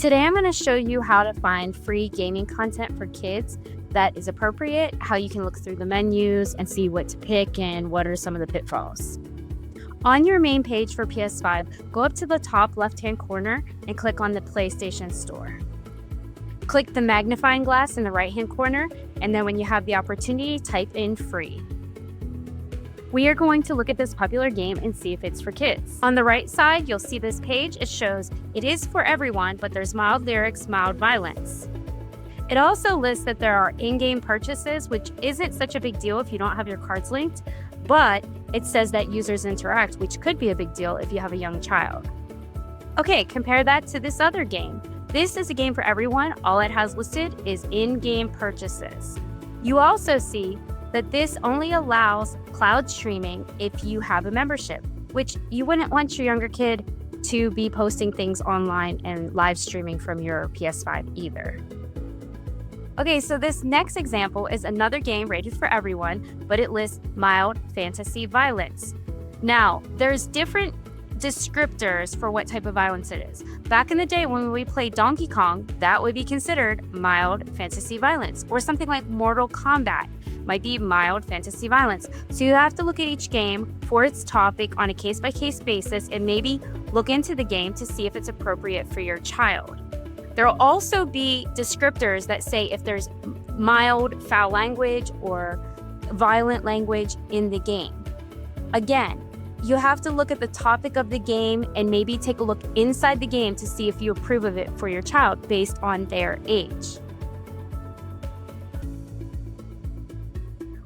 Today I'm going to show you how to find free gaming content for kids that is appropriate, how you can look through the menus and see what to pick and what are some of the pitfalls. On your main page for PS5, go up to the top left-hand corner and click on the PlayStation Store. Click the magnifying glass in the right-hand corner, and then when you have the opportunity, type in free. We are going to look at this popular game and see if it's for kids. On the right side, you'll see this page. It shows it is for everyone, but there's mild lyrics, mild violence. It also lists that there are in-game purchases, which isn't such a big deal if you don't have your cards linked, but it says that users interact, which could be a big deal if you have a young child. Okay, compare that to this other game. This is a game for everyone. All it has listed is in-game purchases. You also see that this only allows cloud streaming if you have a membership, which you wouldn't want your younger kid to be posting things online and live streaming from your PS5 either. Okay, so this next example is another game rated for everyone, but it lists mild fantasy violence. Now, there's different descriptors for what type of violence it is. Back in the day when we played Donkey Kong, that would be considered mild fantasy violence, or something like Mortal Kombat might be mild fantasy violence. So you have to look at each game for its topic on a case-by-case basis and maybe look into the game to see if it's appropriate for your child. There will also be descriptors that say if there's mild foul language or violent language in the game. Again, you have to look at the topic of the game and maybe take a look inside the game to see if you approve of it for your child based on their age.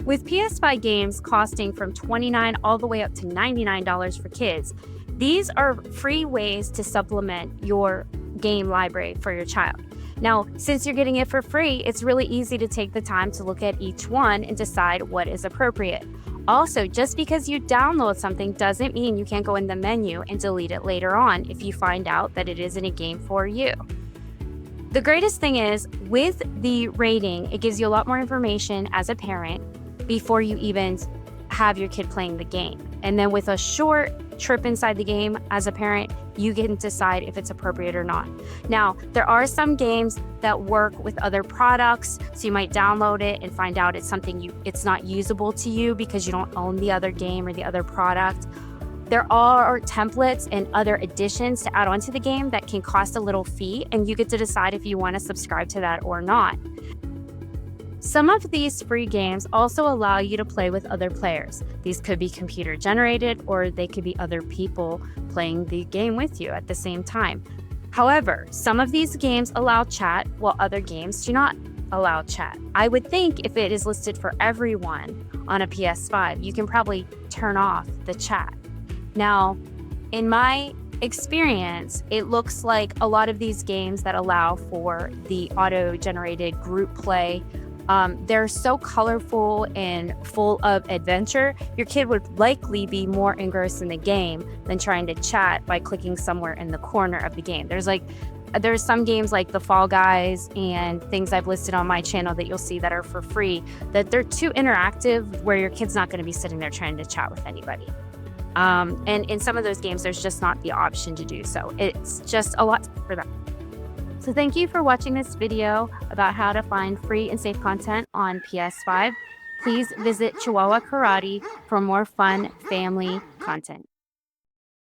With PS5 games costing from $29 all the way up to $99 for kids, these are free ways to supplement your game library for your child. Now, since you're getting it for free, it's really easy to take the time to look at each one and decide what is appropriate. Also, just because you download something doesn't mean you can't go in the menu and delete it later on if you find out that it isn't a game for you. The greatest thing is, with the rating, it gives you a lot more information as a parent before you even have your kid playing the game. And then with a short trip inside the game as a parent, you can decide if it's appropriate or not. Now, there are some games that work with other products, so you might download it and find out it's not usable to you because you don't own the other game or the other product. There are templates and other additions to add onto the game that can cost a little fee, and you get to decide if you want to subscribe to that or not. Some of these free games also allow you to play with other players. These could be computer generated, or they could be other people playing the game with you at the same time. However, some of these games allow chat, while other games do not allow chat. I would think if it is listed for everyone on a PS5, you can probably turn off the chat. Now, in my experience, it looks like a lot of these games that allow for the auto-generated group play, they're so colorful and full of adventure, your kid would likely be more engrossed in the game than trying to chat by clicking somewhere in the corner of the game. There's some games like the Fall Guys and things I've listed on my channel that you'll see that are for free, that they're too interactive where your kid's not going to be sitting there trying to chat with anybody. And in some of those games, there's just not the option to do so. It's just a lot for them. So thank you for watching this video about how to find free and safe content on PS5. Please visit Chihuahua Karate for more fun family content.